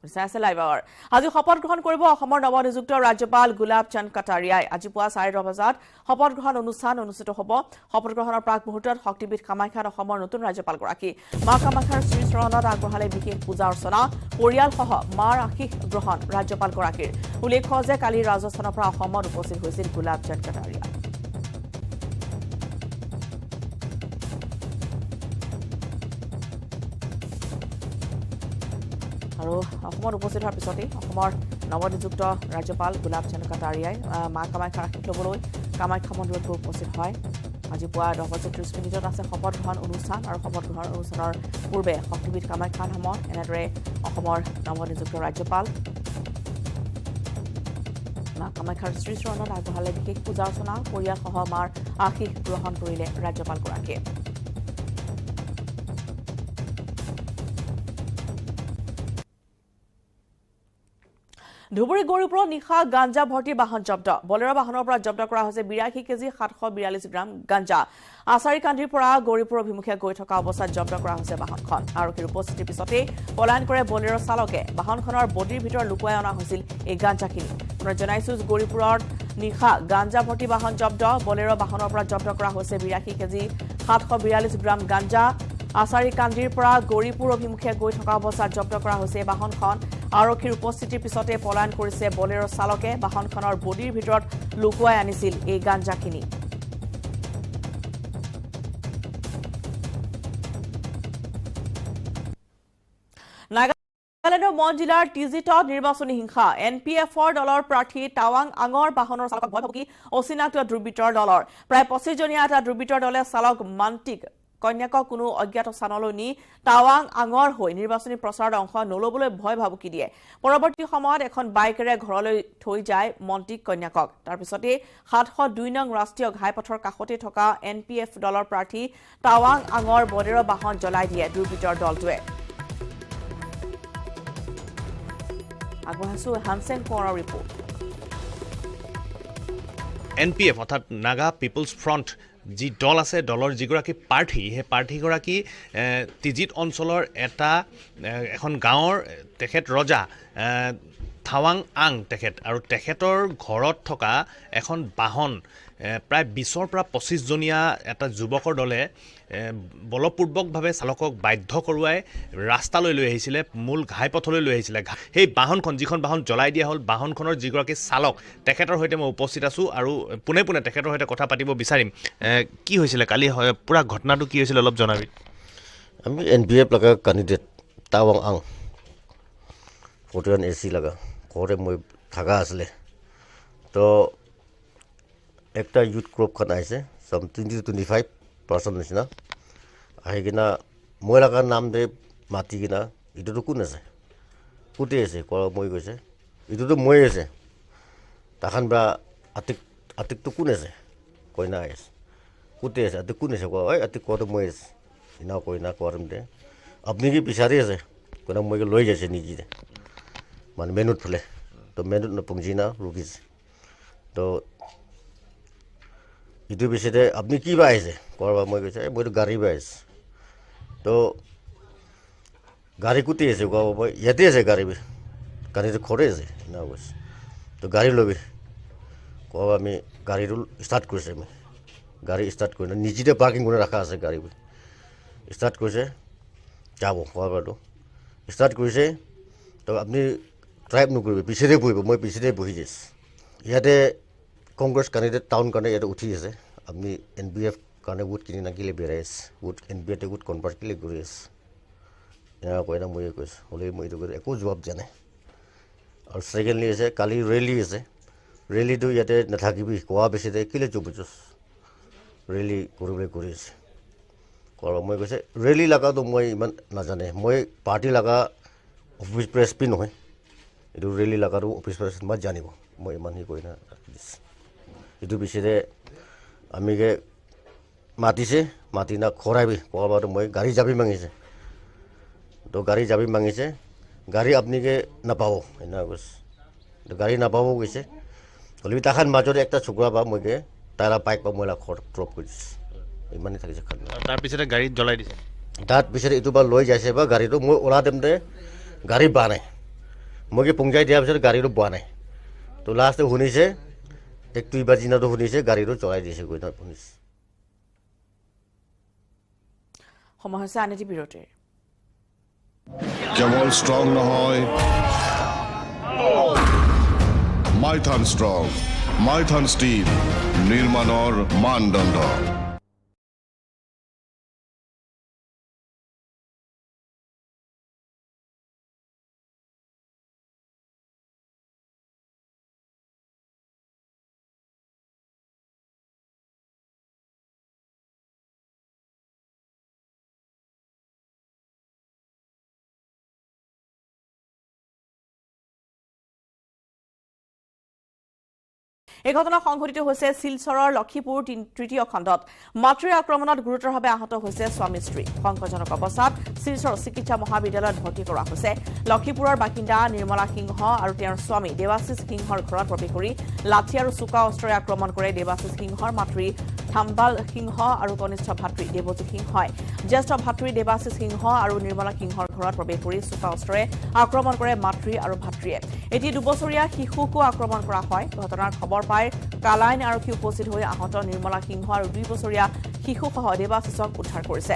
লাইভাৰ আজি শপত গ্ৰহণ কৰিব অসমৰ নৱনিযুক্ত ৰাজ্যপাল গুলাব চন্দ কাটাৰিয়াই আজি পুৱা 10:30 বজাত শপত গ্ৰহণ অনুষ্ঠান অনুষ্ঠিত হ'ব শপত গ্ৰহণৰ প্ৰাক মুহূৰ্তত শক্তিপীঠ কামাখ্যাত অসমৰ নতুন ৰাজ্যপালগৰাকী মা কামাখ্যাৰ শ্ৰীচৰণত আগবঢ়ালে বিশেষ পূজা অৰ্চনা পৰিয়ালসহ মাৰ আশীষ গ্ৰহণ ৰাজ্যপালগৰাকীৰ উল্লেখ্য যে কালি ৰাজস্থানৰ পৰা অসমত উপস্থিত হৈছিল গুলাব চন্দ কাটাৰিয়া আৰু অসমত উপস্থিত হোৱাৰ পিছতেই অসমৰ নৱনিযুক্ত ৰাজ্যপাল গুলাব চন্দ কাটাৰিয়াই মা কামাখ্যাৰ আশীষ ল'বলৈ কামাখ্যা মন্দিৰত গৈ উপস্থিত হয় আজি পুৱা 10:30 আছে শপত গ্ৰহণ অনুষ্ঠান আৰু শপত গ্ৰহণ অনুষ্ঠানৰ পূৰ্বে শক্তিপীঠ কামাখ্যা ধামত এনেদৰে অসমৰ নৱনিযুক্ত ৰাজ্যপাল মা কামাখ্যাৰ শ্ৰীচৰণত আগবঢ়ালে বিশেষ পূজা অৰ্চনা পৰিয়ালসহ মাৰ আশীষ গ্ৰহণ কৰিলে ৰাজ্যপালগৰাকীয়ে ধুবুৰী গৌৰীপুৰত নিশা গাঞ্জা ভৰ্তি বাহন জব্দ বলেৰো বাহনৰ পৰা জব্দ কৰা হৈছে 82 কেজি 742 গ্ৰাম গাঞ্জা আছাৰীকান্দিৰ পৰা গৌৰীপুৰ অভিমুখে গৈ থকা অৱস্থাত জব্দ কৰা হৈছে বাহনখন আৰক্ষীৰ উপস্থিতিৰ পিছতে পলায়ন কৰে বলেৰো চালকে বাহনখনৰ বডিৰ ভিতৰত লুকুৱাই অনা হৈছিল এই গাঞ্জাখিনি পুনৰ জনাইছো গৌৰীপুৰৰ নিশা গাঞ্জা ভৰ্তি বাহন জব্দ বলেৰো বাহনৰ পৰা জব্দ কৰা হৈছে 82 কেজি 742 গ্ৰাম গাঞ্জা আছাৰীকান্দিৰ পৰা গৌৰীপুৰ অভিমুখে গৈ থকা অৱস্থাত জব্দ কৰা হৈছে বাহনখন আৰক্ষীৰ উপস্থিতিৰ পিছতে পলায়ন কৰিছে বলেৰো চালকে বাহনখনৰ বডিৰ ভিতৰত লুকুৱাই আনিছিল এই গাঞ্জাখিনি নাগালেণ্ডৰ মন জিলাৰ টিজিটত নিৰ্বাচনী হিংসা এনপিএফৰ দলৰ প্ৰাৰ্থী টাৱাং আঙৰ বাহনৰ চালকক ভয় ভকি অচিনাক্ত দুৰ্বৃত্তৰ দলৰ প্ৰায় 25 জনীয়া এটা দুৰ্বৃত্তৰ দলে চালক মান্তিক কন্যাকক কোনো অজ্ঞাত স্থানলৈ নি টাৱাং আঙৰ হৈ নিৰ্বাচনী প্ৰচাৰত অংশ নলবলৈ ভয় ভাবুকি দিয়ে পৰৱৰ্তী সময়ত এখন বাইকেৰে ঘৰলৈ থৈ যায় মন্ত্ৰীক কন্যাকক তাৰ পিছতে 702 নং ৰাষ্ট্ৰীয় ঘাইপথৰ কাষতে থকা এনপিএফ দলৰ প্ৰাৰ্থী টাৱাং আঙৰ বলেৰো বাহন জ্বলাই দিয়ে দুৰ্বৃত্তৰ দলটোৱে আগবঢ়াইছো হানসেন কোঁৱৰৰ ৰিপৰ্ট এনপিএফ অৰ্থাৎ নাগা পিপলছ ফ্ৰণ্ট যি দল আছে দলৰ যিগৰাকী প্ৰাৰ্থী সেই প্ৰাৰ্থীগৰাকী তিজিত অঞ্চলৰ এখন গাঁৱৰ তেখেত ৰজা টাৱাং আং তেখেত আৰু তেখেতৰ ঘৰত থকা এখন বাহন প্ৰায় 20ৰ পৰা 25 জনীয়া এটা যুৱকৰ দলে বলপূৰ্বকভাৱে চালকক বাধ্য কৰোৱাই ৰাস্তালৈ লৈ আহিছিলে মূল ঘাইপথলৈ লৈ আহিছিলে সেই বাহনখন যিখন বাহন জ্বলাই দিয়া হ'ল বাহনখনৰ যিগৰাকী চালক তেখেতৰ সৈতে মই উপস্থিত আছোঁ আৰু পোনে পোনে তেখেতৰ সৈতে কথা পাতিব বিচাৰিম কি হৈছিলে কালি পুৰা ঘটনাটো কি হৈছিলে অলপ জনাবি আমি এনপিএফ লগা কেণ্ডিডেট টাৱাং আং 41 AC লগা ঘৰতে মই থাকা আছিলে তো একটা ইউথ গ্ৰুপখন আহিছে সম 20-25% নিচিনা আহি কিনা মই লগাৰ নাম দে মাতি কিনা এইটোতো কোন আছে কোটে আছে মই কৈছে এইটোতো মই আছে তাখান বা আতিকটো কোন আছে কইনা আছে কোটে আছে আতিক কোন আছে কয় আতিক কোৱাটো মই আছে ইনা কইনা কোৱাৰম দে আপুনি কি বিচাৰি আছে কইনা মই লৈ যাইছে নিজে মানে মেনুত ফুলে তো মেনুত নপংজি না ৰুকিছে তো ইটো পিছতে আপুনি কি বা আহিছে কোৱা মই কৈছে মইতো গাড়ী বা আহিছে তো গাড়ী কুটি আছে কোৱা মই ইয়াতে আছে গাড়ীটো খৰে আছে না কৈছে তো গাড়ী ল'বি কোৱা আমি গাড়ীটো ষ্টাৰ্ট কৰিছে আমি গাড়ী ষ্টাৰ্ট কৰি নিজে পাৰ্কিং কৰি ৰখা আছে গাড়ী ষ্টাৰ্ট কৰিছে যাব কোৱা বাৰু ষ্টাৰ্ট কৰিছে তো আপুনি ড্ৰাইভ নকৰিব পিছতে বহিব মই পিছতে বহি যাইছোঁ ইয়াতে কংগ্ৰেছ কেণ্ডিডেট টাউন কাৰণে ইয়াতে উঠি আছে আপুনি এনপিএফ কাৰণে ভোট কিনি নাকিলে বেৰাই আছে ভোট এনপিএফে ভোট কনভাৰ্ট কিলে কৰি আছে এনেকুৱা কয় না মই কৈছোঁ হ'লে মই এইটো একো জবাব দিয়া নাই আৰু ছেকেণ্ডলি আছে কালি ৰেলী আছে ৰেলীটো ইয়াতে নাথাকিবি কোৱা বেছিতে কেলৈ জবৰদস্ত ৰেলী কৰিবলৈ কৰি আছে কোৱা মই কৈছে ৰেলী লগাটো মই ইমান নাজানে মই পাৰ্টি লগা অফিচ প্ৰেছ পি নহয় এইটো ৰেলী লগাটো অফিচ প্ৰেছ মই জানিব মই ইমান কৈ না এইটো পিছতে আমিকে মাতিছে মাতি না খৰাইবি কোৱা বাৰু মই গাড়ী যাবি মাঙিছে তো গাড়ী যাবি মাঙিছে গাড়ী আপুনিকে নাপাব এনেকুৱা কৈছে তো গাড়ী নাপাব কৈছে হ'লে তাখান মাজতে একটা চুকুৰা বা মইকে তাৰা বাইক বা মইলা ঘৰ ড্ৰপ কৰি দিছে ইমানেই থাকিছে তাৰপিছতে গাড়ীত জ্বলাই দিছে তাৰ পিছতে এইটো বা লৈ যাইছে বা গাড়ীটো মই ওলা দিম দে গাড়ী বা নাই মই কি পুংজাই দিয়াৰ পিছত গাড়ীটো পোৱা নাই তো লাষ্টে শুনিছে 1-2 বাজি দিনতো শুনিছে গাড়ীটো চলাই দিছে কৈ তাত শুনিছে সময় হৈছে আনটি বিৰতিৰ কেৱল ষ্ট্ৰং নহয় মাইথান ষ্ট্ৰং মাইথান ষ্টিল নিৰ্মাণৰ মানদণ্ড এই ঘটনা সংঘটিত হৈছে শিলচৰৰ লক্ষীপুৰ তৃতীয় খণ্ডত মাতৃৰ আক্ৰমণত গুৰুতৰভাৱে আহত হৈছে স্বামী স্ত্ৰী সংকটজনক অৱস্থাত শিলচৰ চিকিৎসা মহাবিদ্যালয়ত ভৰ্তি কৰা হৈছে লক্ষীপুৰৰ বাসিন্দা নিৰ্মলা সিংহ আৰু তেওঁৰ স্বামী দেৱাশিষ সিংহৰ ঘৰত প্ৰৱেশ কৰি লাঠি আৰু চোকা অস্ত্ৰৰে আক্ৰমণ কৰে দেৱাশিষ সিংহৰ মাতৃ থাম্বাল সিংহ আৰু কনিষ্ঠ ভাতৃ দেৱজিৎ সিংহই জ্যেষ্ঠ ভাতৃ দেৱাশিষ সিংহ আৰু নিৰ্মলা সিংহৰ ঘৰত প্ৰৱেশ কৰি চোকা অস্ত্ৰৰে আক্ৰমণ কৰে মাতৃ আৰু ভাতৃয়ে এটি 2 বছৰীয়া শিশুকো আক্ৰমণ কৰা হয় ঘটনাৰ খবৰ পাই কালাইন আৰক্ষী উপস্থিত হৈ আহত নিৰ্মলা সিংহ আৰু 2 বছৰীয়া শিশুসহ দেৱাশিষক উদ্ধাৰ কৰিছে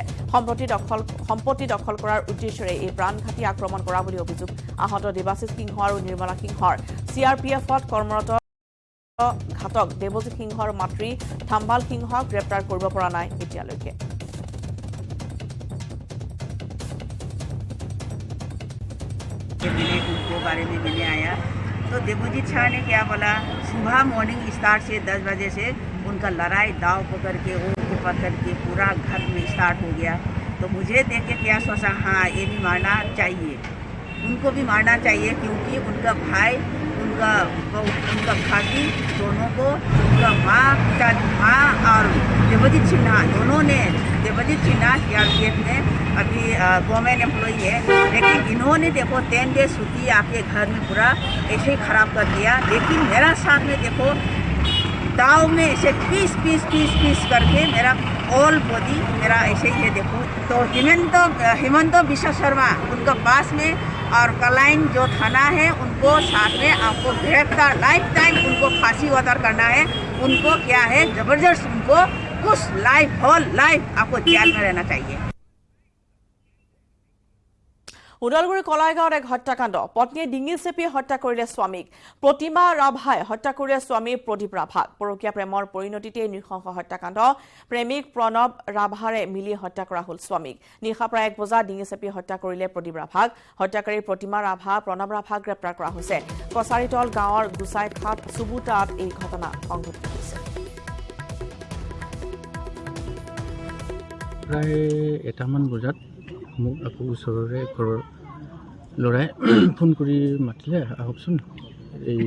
সম্পত্তি দখল কৰাৰ উদ্দেশ্যৰে এই প্ৰাণঘাতী আক্ৰমণ কৰা বুলি অভিযোগ আহত দেৱাশিষ সিংহ আৰু নিৰ্মলা সিংহৰ CRPFত কৰ্মৰত ঘাতক দেৱজিৎ সিংহৰ মাতৃ থাম্বাল সিংহক গ্ৰেপ্তাৰ কৰিব পৰা নাই এতিয়ালৈকে उनको बारे में मिलने आया तो देवजीत शाह ने क्या बोला सुबह मॉर्निंग स्टार्ट से 10 बजे से उनका लड़ाई दाव पकड़ के पकड़ के पूरा घर में स्टार्ट हो गया तो मुझे देख के क्या सोचा हाँ ये भी मारना चाहिए उनको भी मारना चाहिए क्योंकि उनका भाई उनका भाभी दोनों को उनका माँ और देवजीत सिन्हा दोनों ने देवजीत सिन्हा CRPF में अभी गवर्नमेंट एम्प्लॉई है लेकिन इन्होंने देखो 10 डेज छुट्टी आके घर में पूरा ऐसे ही खराब कर दिया लेकिन मेरा साथ में देखो दाव में ऐसे पीस करके मेरा ऑल बॉडी मेरा ऐसे ही है देखो तो हिमंत विश्व शर्मा उनका पास में और कलाइन जो थाना है उनको साथ में आपको गिरफ्तार लाइफ टाइम उनको फांसी वार करना है उनको क्या है जबरदस्त उनको कुछ लाइफ होल लाइफ आपको जेल में रहना चाहिए উদালগুৰি কলাইগাঁৱত এক হত্যাকাণ্ড পত্নীয়ে ডিঙি চেপি হত্যা কৰিলে স্বামীক প্ৰতিমা ৰাভাই হত্যা কৰিলে স্বামী প্ৰদীপ ৰাভাক পৰকীয়া প্ৰেমৰ পৰিণতিতে নৃশংস হত্যাকাণ্ড প্ৰেমিক প্ৰণৱ ৰাভাৰে মিলি হত্যা কৰা হ'ল স্বামীক নিশা প্ৰায় 1 বজাত ডিঙি চেপি হত্যা কৰিলে প্ৰদীপ ৰাভাক হত্যাকাৰী প্ৰতিমা ৰাভা প্ৰণৱ ৰাভাক গ্ৰেপ্তাৰ কৰা হৈছে কছাৰীতল গাঁৱৰ গুচাইখাট সুবুতাত এই ঘটনা সংঘটিত হৈছে প্ৰায় 1মান বজাত মোক আকৌ ওচৰৰে ঘৰৰ ল'ৰাই ফোন কৰি মাতিলে আহকচোন এই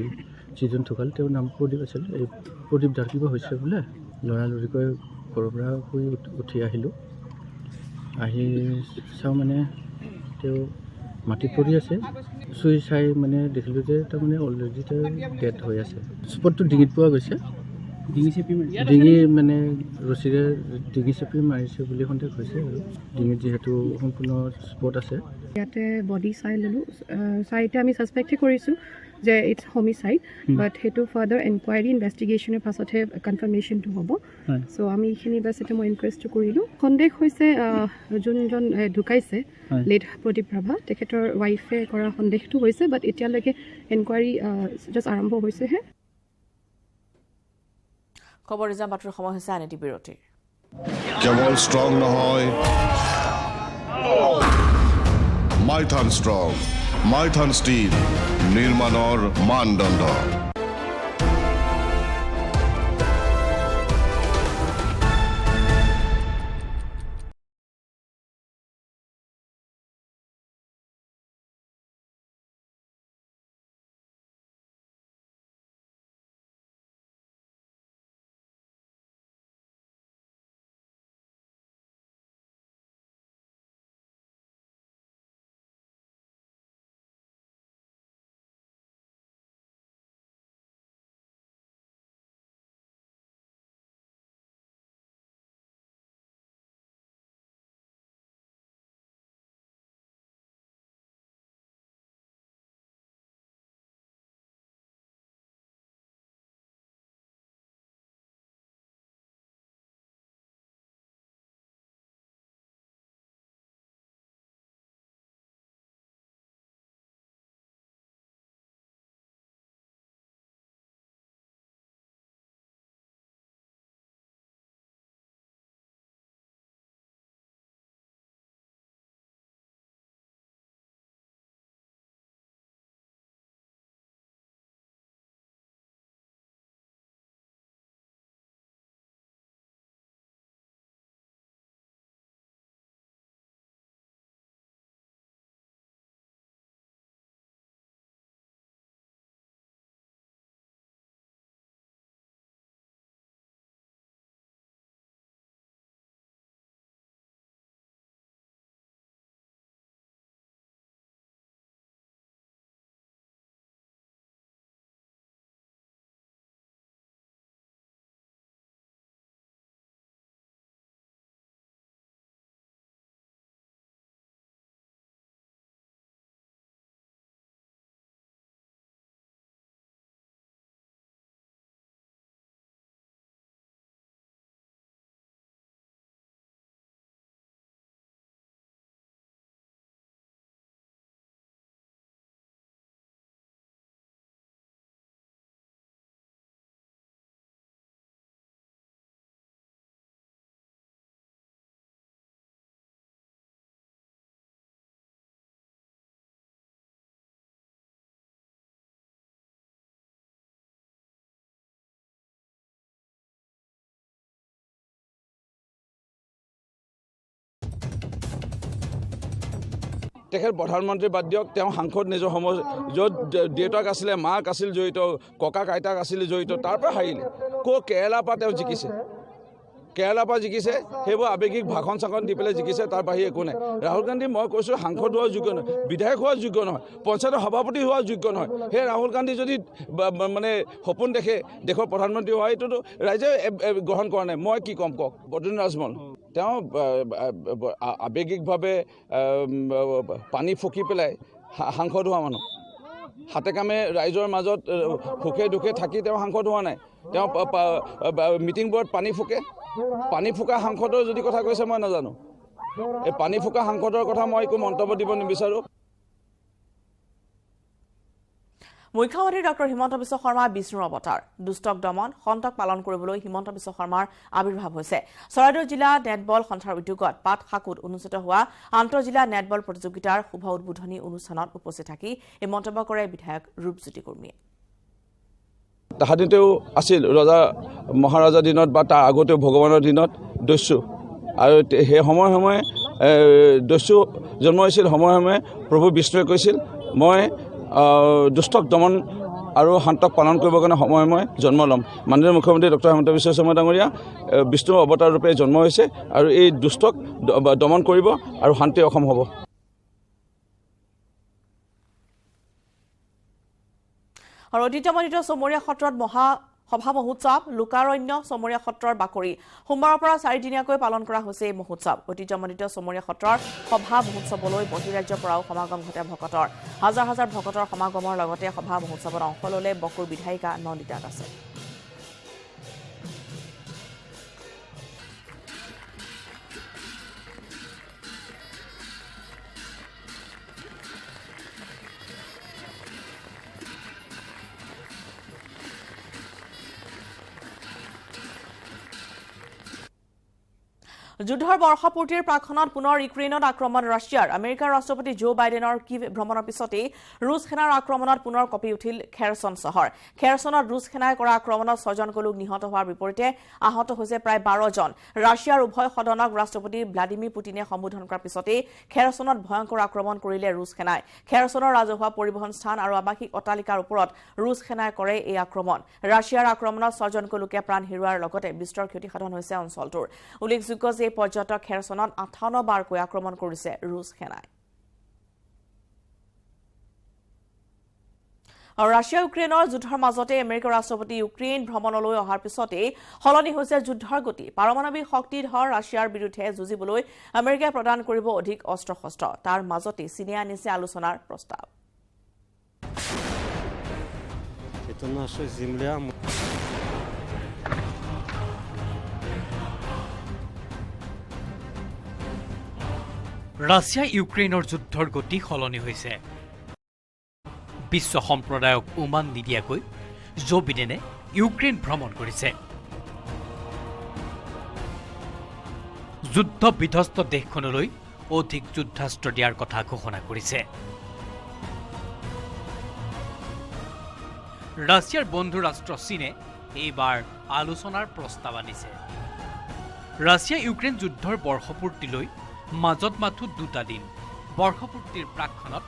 যিজন ঢুকাল তেওঁৰ নাম প্ৰদীপ আছিল এই প্ৰদীপ দাৰ কিবা হৈছে বোলে লৰালৰিকৈ ঘৰৰ পৰা শুই উঠি আহিলোঁ আহি চাওঁ মানে তেওঁ মাটিত পৰি আছে চুই চাই মানে দেখিলোঁ যে তাৰমানে অলৰেডি তেওঁ ডেড হৈ আছে স্পটটো ডিঙিত পোৱা গৈছে ডিঙি মানে ৰছীৰে ডিঙি চেপি মাৰিছে বুলি সন্দেহ হৈছে আৰু ডিঙিত যিহেতু সম্পূৰ্ণ স্পট আছে ইয়াতে বডি চাই ল'লোঁ চাই এতিয়া আমি ছাছপেক্টে কৰিছোঁ যে ইটছ হোমিচাইড বাট সেইটো ফাৰ্ডাৰ এনকুৱাৰী ইনভেষ্টিগেশ্যনৰ পাছতহে কনফাৰ্মেশ্যনটো হ'ব চ' আমি এইখিনি বাছ এতিয়া মই ইনকুৱেষ্টটো কৰিলোঁ সন্দেহ হৈছে যোনজন ঢুকাইছে লেট প্ৰদীপ ৰাভা তেখেতৰ ৱাইফে কৰা সন্দেহটো হৈছে বাট এতিয়ালৈকে এনকুৱাৰী জাষ্ট আৰম্ভ হৈছেহে খবৰ নিজাম বাতৰিৰ সময় হৈছে আনটি বিৰতিৰ কেৱল ষ্ট্ৰং নহয় মাইথান ষ্ট্ৰং মাইথান ষ্টিল নিৰ্মাণৰ মানদণ্ড তেখেত প্ৰধানমন্ত্ৰী বাদ দিয়ক তেওঁ সাংসদ নিজৰ সময় য'ত দেউতাক আছিলে মাক আছিল জড়িত ককাক আইতাক আছিল জড়িত তাৰ পৰা হাৰিলে কেৰেলাৰ পৰা তেওঁ জিকিছে কেৰেলাৰ পৰা জিকিছে সেইবোৰ আৱেগিক ভাষণ চাখন দি পেলাই জিকিছে তাৰ বাহিৰে একো নাই ৰাহুল গান্ধী মই কৈছোঁ সাংসদ হোৱাৰ যোগ্য নহয় বিধায়ক হোৱাৰ যোগ্য নহয় পঞ্চায়তৰ সভাপতি হোৱাৰ যোগ্য নহয় সেই ৰাহুল গান্ধী যদি মানে সপোন দেখে দেশৰ প্ৰধানমন্ত্ৰী হোৱা এইটোতো ৰাইজে গ্ৰহণ কৰা নাই মই কি ক'ম কওক বদ্ৰুদ্দিন ৰাজমল তেওঁ আৱেগিকভাৱে পানী ফুকি পেলাই সাংসদ হোৱা মানুহ হাতে কামে ৰাইজৰ মাজত সুখে দুখে থাকি তেওঁ সাংসদ হোৱা নাই তেওঁ মিটিংবোৰত পানী ফুকা সাংসদৰ যদি কথা কৈছে মই নাজানো এই পানী ফুকা সাংসদৰ কথা মই একো মন্তব্য দিব নিবিচাৰোঁ মুখ্যমন্ত্ৰী ডক্টৰ হিমন্ত বিশ্ব শৰ্মা বিষ্ণুৰ অৱতাৰ দুষ্টক দমন সন্তক পালন কৰিবলৈ হিমন্ত বিশ্ব শৰ্মাৰ আবিৰ্ভাৱ হৈছে চৰাইদেউ জিলা নেটবল সন্থাৰ উদ্যোগত পাটশাকুত অনুষ্ঠিত হোৱা আন্তঃজিলা নেটবল প্ৰতিযোগিতাৰ শুভ উদ্বোধনী অনুষ্ঠানত উপস্থিত থাকি এই মন্তব্য কৰে বিধায়ক ৰূপজ্যোতি কুৰ্মীয়ে তাহাঁতেও আছিল ৰজা মহাৰাজাৰ দিনত বা তাৰ আগতেও ভগৱানৰ দিনত দস্যু আৰু সেই সময়ে সময়ে দস্যু জন্ম হৈছিল সময়ে সময়ে প্ৰভু বিষ্ণুৱে কৈছিল মই দুষ্টক দমন আৰু শান্তক পালন কৰিবৰ কাৰণে সময়ে সময়ে জন্ম ল'ম মাননীয় মুখ্যমন্ত্ৰী ডক্টৰ হিমন্ত বিশ্ব শৰ্মা ডাঙৰীয়া বিষ্ণু অৱতাৰ ৰূপে জন্ম হৈছে আৰু এই দুষ্টক দমন কৰিব আৰু শান্তি অসম হ'ব আৰু ঐতিহ্যমণ্ডিত চমৰীয়া সত্ৰত সভা মহোৎসৱ লোকাৰণ্য চমৰীয়া সত্ৰৰ বাকৰি সোমবাৰৰ পৰা 4 দিনীয়াকৈ পালন কৰা হৈছে এই মহোৎসৱ ঐতিহ্যমণ্ডিত চমৰীয়া সত্ৰৰ সভা মহোৎসৱলৈ বহিৰাজ্যৰ পৰাও সমাগম ঘটে ভকতৰ হাজাৰ হাজাৰ ভকতৰ সমাগমৰ লগতে সভা মহোৎসৱত অংশ ল'লে বকুৰ বিধায়িকা নন্দিতা দাসে যুদ্ধৰ বৰ্ষপূৰ্তিৰ প্ৰাক্ষণত পুনৰ ইউক্ৰেইনত আক্ৰমণ ৰাছিয়াৰ আমেৰিকাৰ ৰাষ্ট্ৰপতি জো বাইডেনৰ কিভ ভ্ৰমণৰ পিছতেই ৰুছ সেনাৰ আক্ৰমণত পুনৰ কঁপি উঠিল খেৰচন চহৰ খেৰচনত ৰুছ সেনাই কৰা আক্ৰমণত 6জন লোক নিহত হোৱাৰ বিপৰীতে আহত হৈছে প্ৰায় 12 জন ৰাছিয়াৰ উভয় সদনক ৰাষ্ট্ৰপতি ভ্লাদিমিৰ পুটিনে সম্বোধন কৰাৰ পিছতেই খেৰচনত ভয়ংকৰ আক্ৰমণ কৰিলে ৰুছ সেনাই খেৰচনৰ ৰাজহুৱা পৰিবহণ স্থান আৰু আৱাসিক অট্টালিকাৰ ওপৰত ৰুছ সেনাই কৰে এই আক্ৰমণ ৰাছিয়াৰ আক্ৰমণত 6জন লোকে প্ৰাণ হেৰুওৱাৰ লগতে বিস্তৰ ক্ষতিসাধন হৈছে অঞ্চলটোৰ উল্লেখযোগ্য যে পৰ্যটক খেৰচনত 58 বাৰকৈ আক্ৰমণ কৰিছে ৰুছ সেনাই আৰু ৰাছিয়া ইউক্ৰেইনৰ যুদ্ধৰ মাজতে আমেৰিকাৰ ৰাষ্ট্ৰপতি ইউক্ৰেইন ভ্ৰমণলৈ অহাৰ পিছতেই সলনি হৈছে যুদ্ধৰ গতি পাৰমাণৱিক শক্তিধৰ ৰাছিয়াৰ বিৰুদ্ধে যুঁজিবলৈ আমেৰিকাই প্ৰদান কৰিব অধিক অস্ত্ৰ-শস্ত্ৰ তাৰ মাজতে চীনে আনিছে আলোচনাৰ প্ৰস্তাৱ Это наша земля. ৰাছিয়া ইউক্ৰেইনৰ যুদ্ধৰ গতি সলনি হৈছে বিশ্ব সম্প্ৰদায়ক উমান নিদিয়াকৈ জো বিডেনে ইউক্ৰেইন ভ্ৰমণ কৰিছে যুদ্ধ বিধ্বস্ত দেশখনলৈ অধিক যুদ্ধাস্ত্ৰ দিয়াৰ কথা ঘোষণা কৰিছে ৰাছিয়াৰ বন্ধু ৰাষ্ট্ৰ চীনে এইবাৰ আলোচনাৰ প্ৰস্তাৱ আনিছে ৰাছিয়া ইউক্ৰেইন যুদ্ধৰ বৰ্ষপূৰ্তিলৈ মাজত মাথো 2টা দিন বৰ্ষপূৰ্তিৰ প্ৰাক্ষণত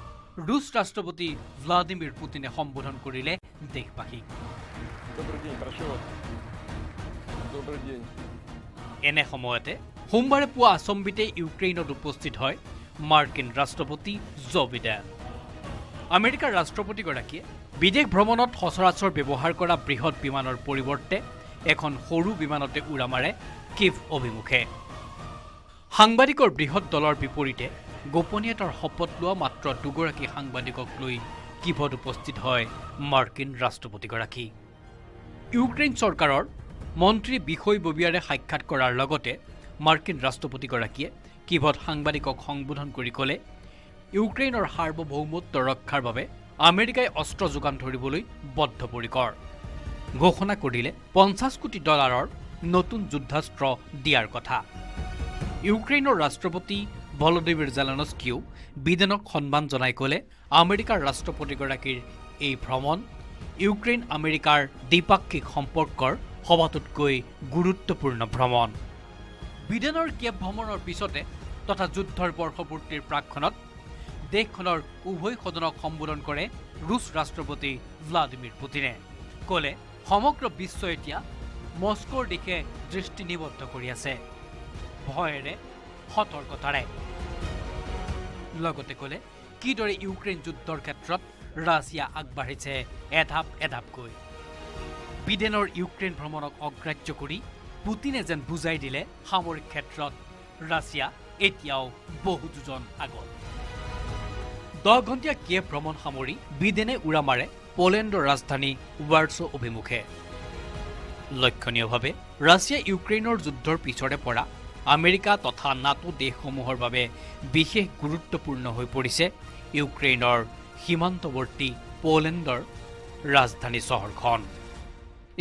ৰুছ ৰাষ্ট্ৰপতি ভ্লাদিমিৰ পুটিনে সম্বোধন কৰিলে দেশবাসীক এনে সময়তে সোমবাৰে পুৱা আচম্বিতে ইউক্ৰেইনত উপস্থিত হয় মাৰ্কিন ৰাষ্ট্ৰপতি জো বিডেন আমেৰিকাৰ ৰাষ্ট্ৰপতিগৰাকীয়ে বিদেশ ভ্ৰমণত সচৰাচৰ ব্যৱহাৰ কৰা বৃহৎ বিমানৰ পৰিৱৰ্তে এখন সৰু বিমানতে উৰা মাৰে কিভ অভিমুখে সাংবাদিকৰ বৃহৎ দলৰ বিপৰীতে গোপনীয়তাৰ শপত লোৱা মাত্ৰ 2গৰাকী সাংবাদিকক লৈ কিভত উপস্থিত হয় মাৰ্কিন ৰাষ্ট্ৰপতিগৰাকী ইউক্ৰেইন চৰকাৰৰ মন্ত্ৰী বিষয়ববীয়াৰে সাক্ষাৎ কৰাৰ লগতে মাৰ্কিন ৰাষ্ট্ৰপতিগৰাকীয়ে কিভত সাংবাদিকক সম্বোধন কৰি ক'লে ইউক্ৰেইনৰ সাৰ্বভৌমত্ব ৰক্ষাৰ বাবে আমেৰিকাই অস্ত্ৰ যোগান ধৰিবলৈ বদ্ধপৰিকৰ ঘোষণা কৰিলে $50 কোটি নতুন যুদ্ধাস্ত্ৰ দিয়াৰ কথা ইউক্ৰেইনৰ ৰাষ্ট্ৰপতি ভলোদিমিৰ জেলেনস্কিও বিডেনক সন্মান জনাই ক'লে আমেৰিকাৰ ৰাষ্ট্ৰপতিগৰাকীৰ এই ভ্ৰমণ ইউক্ৰেইন আমেৰিকাৰ দ্বিপাক্ষিক সম্পৰ্কৰ সবাতোতকৈ গুৰুত্বপূৰ্ণ ভ্ৰমণ বিডেনৰ কিয়েভ ভ্ৰমণৰ পিছতে তথা যুদ্ধৰ বৰ্ষপূৰ্তিৰ প্ৰাক্ষণত দেশখনৰ উভয় সদনক সম্বোধন কৰে ৰুছ ৰাষ্ট্ৰপতি ভ্লাদিমিৰ পুটিনে। ক'লে সমগ্ৰ বিশ্ব এতিয়া মস্কোৰ দিশে দৃষ্টি নিবদ্ধ কৰি আছে, ভয়েৰে সতৰ্কতাৰে। লগতে ক'লে কিদৰে ইউক্ৰেইন যুদ্ধৰ ক্ষেত্ৰত ৰাছিয়া আগবাঢ়িছে এধাপ এধাপকৈ। বিডেনৰ ইউক্ৰেইন ভ্ৰমণক অগ্ৰাহ্য কৰি পুটিনে যেন বুজাই দিলে সামৰিক ক্ষেত্ৰত ৰাছিয়া এতিয়াও বহু যোজন আগত। 10 ঘণ্টীয়া কিয়েভ ভ্ৰমণ সামৰি বিডেনে উৰা মাৰে পোলেণ্ডৰ ৰাজধানী ৱাৰ্ছো অভিমুখে। লক্ষণীয়ভাৱে ৰাছিয়া ইউক্ৰেইনৰ যুদ্ধৰ পিছৰে পৰা আমেৰিকা তথা নাটো দেশসমূহৰ বাবে বিশেষ গুৰুত্বপূৰ্ণ হৈ পৰিছে ইউক্ৰেইনৰ সীমান্তৱৰ্তী পোলেণ্ডৰ ৰাজধানী চহৰখন।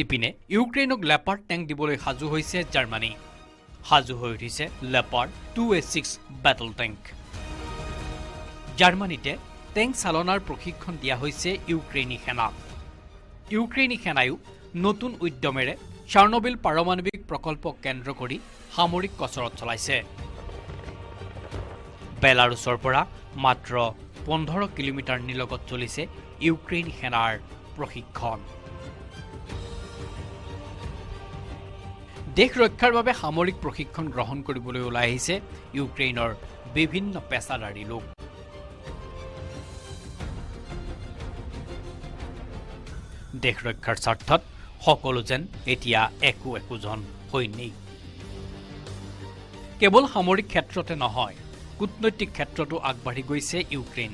ইপিনে ইউক্ৰেইনক লেপাৰ্ড টেংক দিবলৈ সাজু হৈছে জাৰ্মানী। সাজু হৈ উঠিছে লেপাৰ্ড 2A6 বেটল টেংক। জাৰ্মানীতে টেংক চালনাৰ প্ৰশিক্ষণ দিয়া হৈছে ইউক্ৰেইনী সেনাক। ইউক্ৰেইনী সেনায়ো নতুন উদ্যমেৰে চাৰ্নবিল পাৰমাণৱিক প্ৰকল্পক কেন্দ্ৰ কৰি সামৰিক কচৰত চলাইছে। বেলাৰুছৰ পৰা মাত্ৰ 15 কিলোমিটাৰ নিলগত চলিছে ইউক্ৰেইনী সেনাৰ প্ৰশিক্ষণ। দেশ ৰক্ষাৰ বাবে সামৰিক প্ৰশিক্ষণ গ্ৰহণ কৰিবলৈ ওলাই আহিছে ইউক্ৰেইনৰ বিভিন্ন পেছাদাৰী লোক। দেশ ৰক্ষাৰ স্বাৰ্থত সকলো যেন এতিয়া একোজন সৈনিক। কেৱল সামৰিক ক্ষেত্ৰতে নহয়, কূটনৈতিক ক্ষেত্ৰতো আগবাঢ়ি গৈছে ইউক্ৰেইন।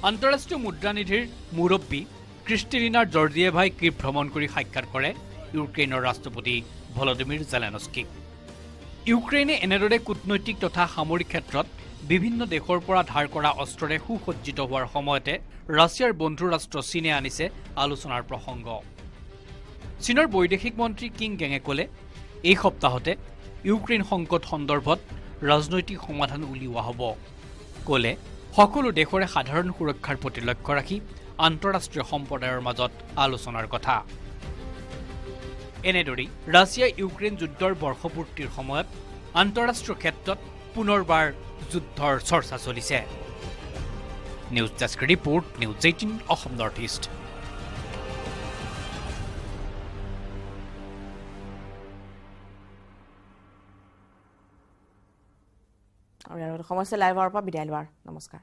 আন্তঃৰাষ্ট্ৰীয় মুদ্ৰানিধিৰ মুৰব্বী ক্ৰিষ্টেলিনাৰ জৰ্জিয়েভাই কিয়েভ ভ্ৰমণ কৰি সাক্ষাৎ কৰে ইউক্ৰেইনৰ ৰাষ্ট্ৰপতি ভলোদিমিৰ জেলেনস্কিক। ইউক্ৰেইনে এনেদৰে কূটনৈতিক তথা সামৰিক ক্ষেত্ৰত বিভিন্ন দেশৰ পৰা ধাৰ কৰা অস্ত্ৰৰে সুসজ্জিত হোৱাৰ সময়তে ৰাছিয়াৰ বন্ধু ৰাষ্ট্ৰ চীনে আনিছে আলোচনাৰ প্ৰসংগ। চীনৰ বৈদেশিক মন্ত্ৰী কিং গেঙে ক'লে এই সপ্তাহতে ইউক্ৰেইন সংকট সন্দৰ্ভত ৰাজনৈতিক সমাধান উলিওৱা হ'ব। ক'লে সকলো দেশৰে সাধাৰণ সুৰক্ষাৰ প্ৰতি লক্ষ্য ৰাখি আন্তঃৰাষ্ট্ৰীয় সম্প্ৰদায়ৰ মাজত আলোচনাৰ কথা। এনেদৰেই ৰাছিয়া ইউক্ৰেইন যুদ্ধৰ বৰ্ষপূৰ্তিৰ সময়ত আন্তঃৰাষ্ট্ৰীয় ক্ষেত্ৰত পুনৰবাৰ যুদ্ধৰ চৰ্চা চলিছে। News desk report, news 18 Assam north east. আৰু সমস্যা লাইভৰ পৰা বিদায় লোৱাৰ নমস্কাৰ।